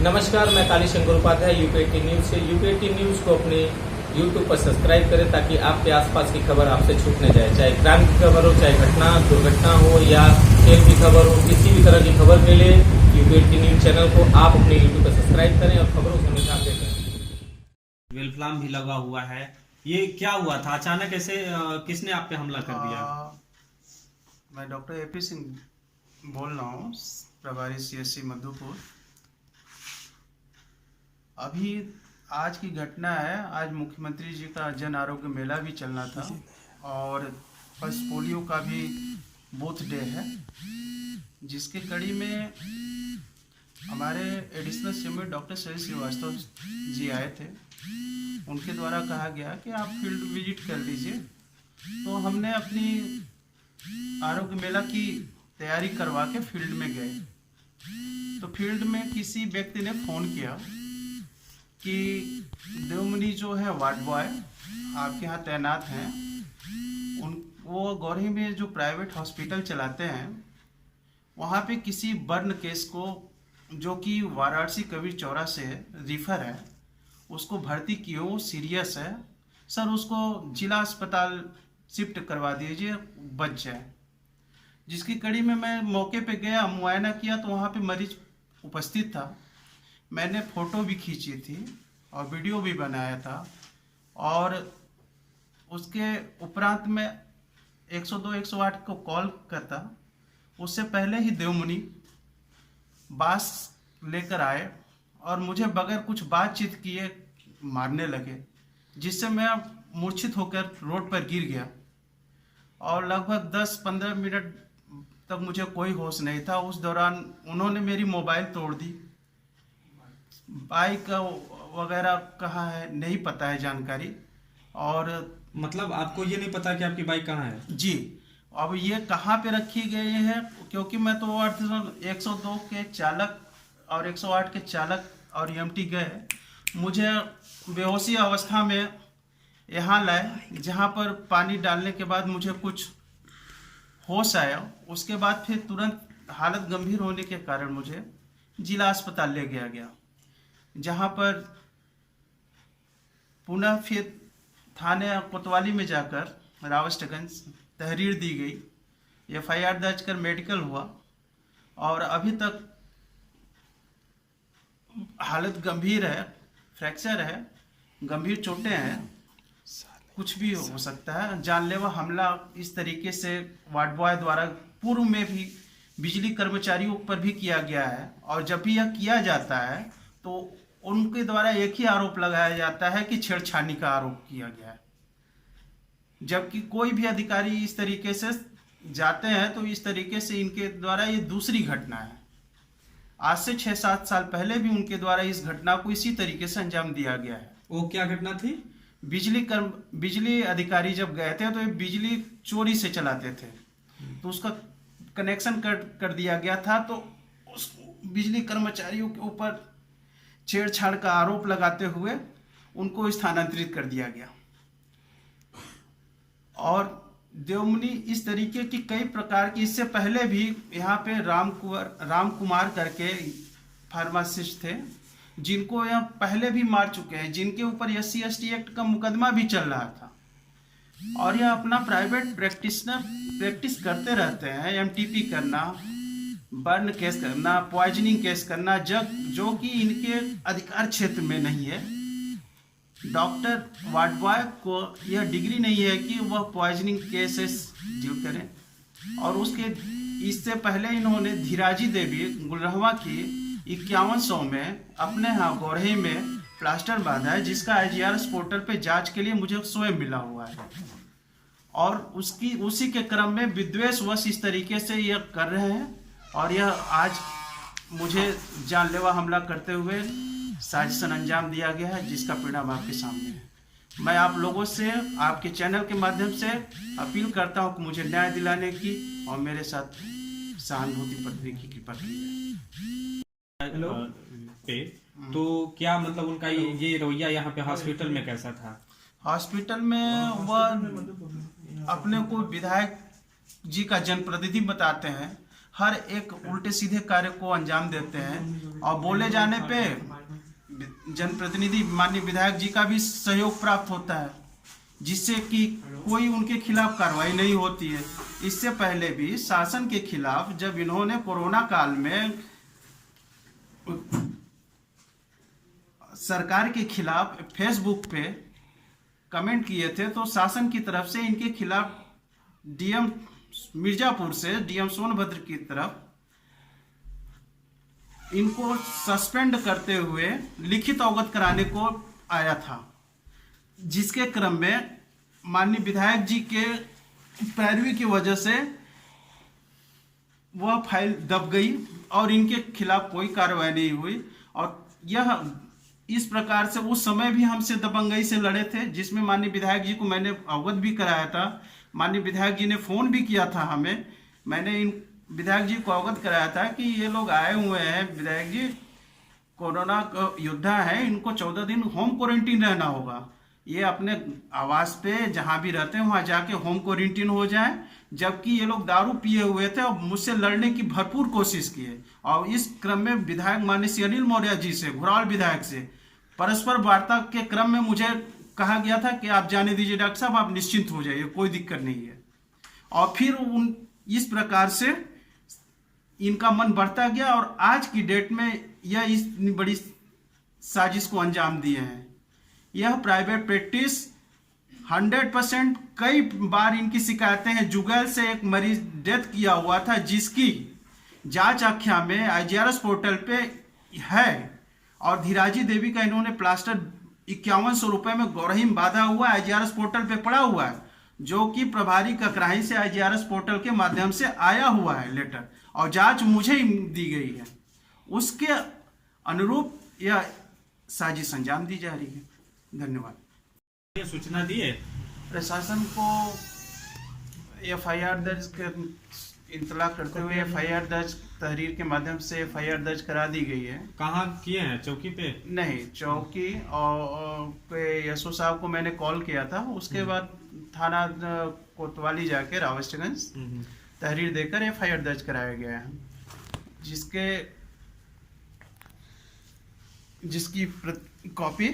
नमस्कार, मैं काली शंकर उपाध्याय यूपीएटी न्यूज से। यूपीएटी न्यूज को अपने यूट्यूब पर सब्सक्राइब करें ताकि आपके आसपास की खबर आपसे छूट न जाए। चाहे क्राइम की खबर हो, चाहे घटना दुर्घटना हो या खेल की खबर हो, किसी भी तरह की खबर के लिए यूपीएटी न्यूज चैनल को आप अपने यूट्यूब पर सब्सक्राइब करें और खबरों को हमेशा अपडेट करें। वेलफ्लाम भी लगा हुआ है। ये क्या हुआ था अचानक ऐसे? किसने आप पे हमला कर दिया? मैं डॉक्टर एपी सिंह बोल रहा हूँ, प्रभारी सीएससी मधुपुर। अभी आज की घटना है। आज मुख्यमंत्री जी का जन आरोग्य मेला भी चलना था और पल्स पोलियो का भी बूथ डे है, जिसके कड़ी में हमारे additional CM doctor Shashi Srivastava ji आए थे। उनके द्वारा कहा गया कि आप फील्ड विजिट कर लीजिए। तो हमने अपनी आरोग्य मेला की तैयारी करवा के फील्ड में गए। तो फील्ड में किसी व्यक्ति ने फ़ोन किया कि देवमुनि जो है वार्ड बॉय आपके यहाँ तैनात हैं, वो गौरी में जो प्राइवेट हॉस्पिटल चलाते हैं, वहाँ पे किसी बर्न केस को, जो कि वाराणसी कबीर चौरा से रिफ़र है, उसको भर्ती किए, वो सीरियस है सर, उसको जिला अस्पताल शिफ्ट करवा दीजिए, बच जाए। जिसकी कड़ी में मैं मौके पे गया, मुआयना किया तो वहाँ पे मरीज उपस्थित था। मैंने फ़ोटो भी खींची थी और वीडियो भी बनाया था। और उसके उपरांत में 102 108 को कॉल करता। उससे पहले ही देवमुनि बांस लेकर आए और मुझे बगैर कुछ बातचीत किए मारने लगे, जिससे मैं मूर्छित होकर रोड पर गिर गया और लगभग 10-15 मिनट तक मुझे कोई होश नहीं था। उस दौरान उन्होंने मेरी मोबाइल तोड़ दी। बाइक वगैरह कहाँ है नहीं पता है जानकारी। और मतलब आपको ये नहीं पता कि आपकी बाइक कहाँ है? जी, अब ये कहाँ पे रखी गई है, क्योंकि मैं तो 102 के चालक और 108 के चालक और ईएमटी गए, मुझे बेहोशी अवस्था में यहाँ लाए, जहाँ पर पानी डालने के बाद मुझे कुछ होश आया। उसके बाद फिर तुरंत हालत गंभीर होने के कारण मुझे जिला अस्पताल ले गया, जहाँ पर पुनः फिर थाने कोतवाली में जाकर रावस्टगंज तहरीर दी गई, एफआईआर दर्ज कर मेडिकल हुआ और अभी तक हालत गंभीर है, फ्रैक्चर है, गंभीर चोटें हैं, कुछ भी हो सकता है। जानलेवा हमला इस तरीके से वार्ड बॉय द्वारा पूर्व में भी बिजली कर्मचारियों पर भी किया गया है, और जब भी यह किया जाता है तो उनके द्वारा एक ही आरोप लगाया जाता है कि छेड़छाड़ी का आरोप किया गया है। जबकि कोई भी अधिकारी इस तरीके से जाते हैं तो इस तरीके से इनके द्वारा ये दूसरी घटना है। आज से 6-7 साल पहले भी उनके द्वारा इस घटना को इसी तरीके से अंजाम दिया गया है। वो क्या घटना थी? बिजली अधिकारी जब गए थे तो ये बिजली चोरी से चलाते थे, तो उसका कनेक्शन कर दिया गया था। तो उस बिजली कर्मचारियों के ऊपर छेड़छाड़ का आरोप लगाते हुए उनको स्थानांतरित कर दिया गया। और देवमुनि इस तरीके की कई प्रकार की, इससे पहले भी यहाँ पे राम कुमार करके फार्मासिस्ट थे, जिनको यहाँ पहले भी मार चुके हैं, जिनके ऊपर SC/ST एक्ट का मुकदमा भी चल रहा था। और यह अपना प्राइवेट प्रैक्टिस करते रहते हैं, MTP करना, बर्न केस करना, पॉइजनिंग केस करना, जो कि इनके अधिकार क्षेत्र में नहीं है। डॉक्टर वार्ड बॉय को यह डिग्री नहीं है कि वह पॉइजनिंग केसेस डील करें। और इससे पहले इन्होंने धीराजी देवी गुलरहवा की 5100 में अपने यहाँ गोरहे में प्लास्टर बांधा है, जिसका IGRS पोर्टल पे जांच के लिए मुझे स्वयं मिला हुआ है। और उसी के क्रम में विद्वेषवश इस तरीके से यह कर रहे हैं, और यह आज मुझे जानलेवा हमला करते हुए साजिशन अंजाम दिया गया है, जिसका परिणाम आपके सामने है। मैं आप लोगों से, आपके चैनल के माध्यम से अपील करता हूं कि मुझे न्याय दिलाने की और मेरे साथ सहानुभूति पत्र की कृपा कीजिए। हेलो तो क्या मतलब उनका ये रवैया यहाँ पे हॉस्पिटल में कैसा था? हॉस्पिटल में वह अपने को विधायक जी का जनप्रतिनिधि बताते हैं, हर एक उल्टे सीधे कार्य को अंजाम देते हैं और बोले जाने पे जनप्रतिनिधि माननीय विधायक जी का भी सहयोग प्राप्त होता है, जिससे कि कोई उनके खिलाफ कार्रवाई नहीं होती है। इससे पहले भी शासन के खिलाफ जब इन्होंने कोरोना काल में सरकार के खिलाफ फेसबुक पे कमेंट किए थे, तो शासन की तरफ से इनके खिलाफ डीएम मिर्जापुर से डीएम सोनभद्र की तरफ इनको सस्पेंड करते हुए लिखित अवगत कराने को आया था, जिसके क्रम में माननीय विधायक जी के पैरवी की वजह से वह फाइल दब गई और इनके खिलाफ कोई कार्रवाई नहीं हुई। और यह इस प्रकार से उस समय भी हमसे दबंगई से लड़े थे, जिसमें माननीय विधायक जी को मैंने अवगत भी कराया था। माननीय विधायक जी ने फोन भी किया था हमें, मैंने इन विधायक जी को अवगत कराया था कि ये लोग आए हुए हैं, विधायक जी कोरोना योद्धा है, इनको 14 दिन होम क्वारंटीन रहना होगा। ये अपने आवास पे जहाँ भी रहते हैं वहाँ जाके होम क्वारंटीन हो जाए। जबकि ये लोग दारू पिए हुए थे और मुझसे लड़ने की भरपूर कोशिश किए। और इस क्रम में विधायक माननीय श्री अनिल मौर्य जी से, घुरावल विधायक से परस्पर वार्ता के क्रम में मुझे कहा गया था कि आप जाने दीजिए डॉक्टर साहब, आप निश्चिंत हो जाइए, कोई दिक्कत नहीं है। और फिर इस प्रकार से इनका मन बढ़ता गया और आज की डेट में यह इतनी बड़ी साजिश को अंजाम दिए हैं। यह प्राइवेट प्रैक्टिस 100% कई बार इनकी शिकायतें हैं। जुगैल से एक मरीज डेथ किया हुआ था, जिसकी जांच आख्या में IGRS पोर्टल पे है। और धीराजी देवी का इन्होंने प्लास्टर 5100 रुपए में गौरहीम बांधा हुआ IGRS पोर्टल पे पड़ा हुआ है, जो कि प्रभारी ककराही से IGRS पोर्टल के माध्यम से आया हुआ है लेटर, और जांच मुझे ही दी गई है। उसके अनुरूप यह साजिश अंजाम दी जा रही है। धन्यवाद। ये सूचना दी है प्रशासन को FIR दर्ज कर इत्तला करते हुए FIR दर्ज तहरीर के माध्यम से FIR दर्ज करा दी गई है। कहाँ किए हैं? चौकी पे? नहीं, चौकी और पे यशो साहब को मैंने कॉल किया था, उसके बाद थाना कोतवाली जाके रावस्टगंज तहरीर देकर FIR दर्ज कराया गया है, जिसकी कॉपी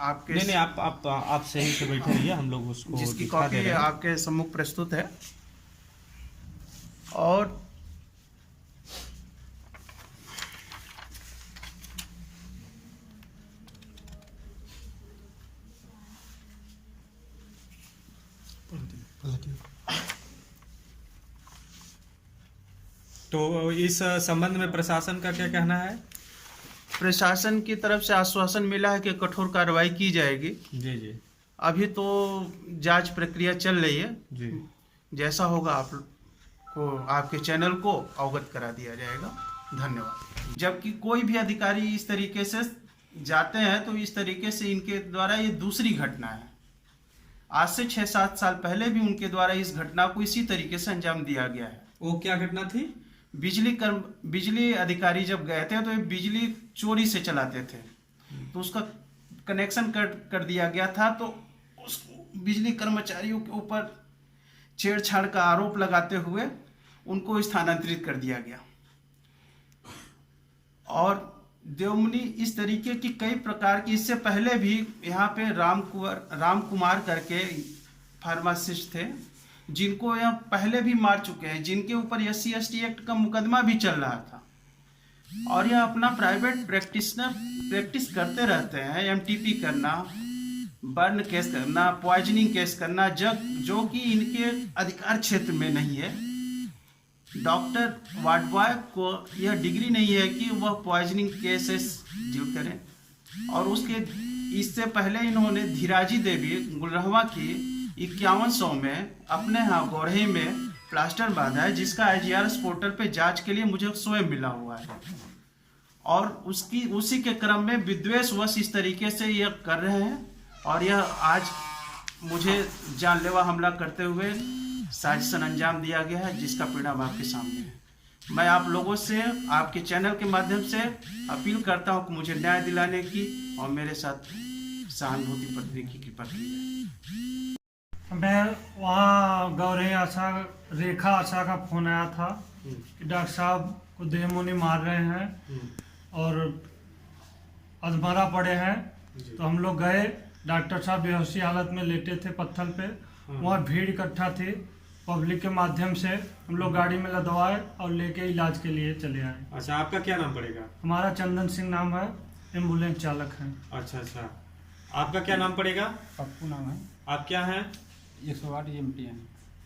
आपके नहीं, आप सही से बैठे रहिए, हम लोग उसको जिसकी दिखा दे कॉपी रहे हैं। आपके सम्मुख प्रस्तुत है। और तो इस संबंध में प्रशासन का क्या कहना है? प्रशासन की तरफ से आश्वासन मिला है कि कठोर कार्रवाई की जाएगी। जी जी अभी तो जांच प्रक्रिया चल रही है जी। जैसा होगा आप को आपके चैनल को अवगत करा दिया जाएगा। धन्यवाद। जबकि कोई भी अधिकारी इस तरीके से जाते हैं तो इस तरीके से इनके द्वारा ये दूसरी घटना है। आज से 6-7 साल पहले भी उनके द्वारा इस घटना को इसी तरीके से अंजाम दिया गया है। वो क्या घटना थी? बिजली अधिकारी जब गए थे तो ये बिजली चोरी से चलाते थे, तो उसका कनेक्शन कर दिया गया था। तो उस बिजली कर्मचारियों के ऊपर छेड़छाड़ का आरोप लगाते हुए उनको स्थानांतरित कर दिया गया। और देवमुनि इस तरीके की कई प्रकार की, इससे पहले भी यहाँ पे राम कुमार करके फार्मासिस्ट थे, जिनको यह पहले भी मार चुके हैं, जिनके ऊपर SC/ST एक्ट का मुकदमा भी चल रहा था। और यह अपना प्राइवेट प्रैक्टिस करते रहते हैं। MTP करना, बर्न केस करना, पॉइजनिंग केस करना, जो कि इनके अधिकार क्षेत्र में नहीं है। डॉक्टर वार्ड बॉय को यह डिग्री नहीं है कि वह पॉइजनिंग केसेस डील करें। और इससे पहले इन्होंने धीराजी देवी गुलरहवा की 5100 में अपने यहाँ गोरही में प्लास्टर बांधा है, जिसका IGRS पोर्टल पे जांच के लिए मुझे स्वयं मिला हुआ है। और उसी के क्रम में विद्वेषवश इस तरीके से यह कर रहे हैं। और यह आज मुझे जानलेवा हमला करते हुए साजिशन अंजाम दिया गया है, जिसका परिणाम आपके सामने है। मैं आप लोगों से आपके चैनल के माध्यम से अपील करता हूं कि मुझे न्याय दिलाने की और मेरे साथ सहानुभूति पत्र की कृपा कीजिए। मैं वहाँ गौरही आशा रेखा आशा का फ़ोन आया था कि डॉक्टर साहब को देह मुनि मार रहे हैं और अधमरा पड़े हैं। तो हम लोग गए, डॉक्टर साहब बेहोशी हालत में लेटे थे पत्थर पे, वहाँ भीड़ इकट्ठा थी, पब्लिक के माध्यम से हम लोग गाड़ी में लदवाए और लेके इलाज के लिए चले आए। अच्छा, आपका क्या नाम पड़ेगा? हमारा चंदन सिंह नाम है, एम्बुलेंस चालक है। अच्छा अच्छा, आपका क्या नाम पड़ेगा? पप्पू नाम है, आप क्या हैं? 108 EMT है,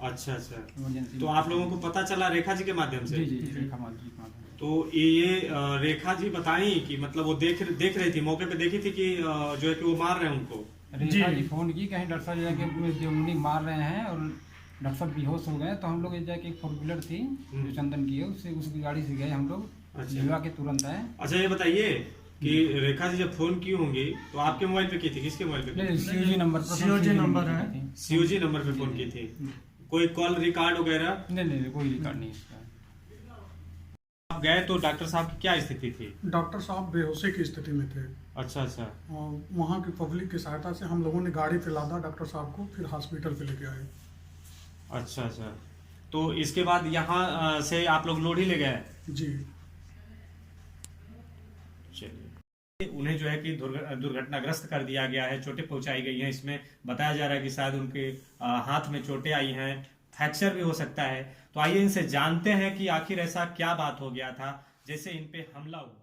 अच्छा अच्छा, इमरजेंसी। तो आप लोगों को पता चला रेखा जी के माध्यम से? जी जी जी, रेखा माधुरी के माध्यम से। तो ये रेखा जी बताई कि मतलब वो देख रही थी, मौके पे देखी थी कि जो है कि वो मार रहे हैं उनको? रेखा जी फोन की, कहीं डॉक्टर साहब जाके देवमुनि मार रहे हैं और डॉक्टर साहब बेहोश हो गए। तो हम लोग जाके एक 4 व्हीलर थी जो चंदन की है, उससे उसकी गाड़ी से गए हम लोग, लेवा के तुरंत आए। अच्छा, ये बताइए कि रेखा जी जब फोन की होंगी तो आपके मोबाइल पे की थी, किसके मोबाइल पे? COG नंबर पर, COG नंबर है। COG नंबर पे फोन की थी। कोई कॉल रिकॉर्ड वगैरह? नहीं, कोई रिकॉर्ड नहीं इसका। आप गए तो डॉक्टर साहब की क्या स्थिति थी? डॉक्टर साहब बेहोशी की स्थिति में थे अच्छा अच्छा, और वहाँ की पब्लिक की सहायता से हम लोगों ने गाड़ी पे लादा डॉक्टर साहब को, फिर हॉस्पिटल पे लेके आए। अच्छा अच्छा, तो इसके बाद यहाँ से आप लोग लोढ़ी ले गए? जी, चलिए, उन्हें जो है कि दुर्घटनाग्रस्त कर दिया गया है, चोटें पहुंचाई गई हैं। इसमें बताया जा रहा है कि शायद उनके हाथ में चोटें आई हैं, फ्रैक्चर भी हो सकता है। तो आइए इनसे जानते हैं कि आखिर ऐसा क्या बात हो गया था जैसे इन पे हमला हुआ।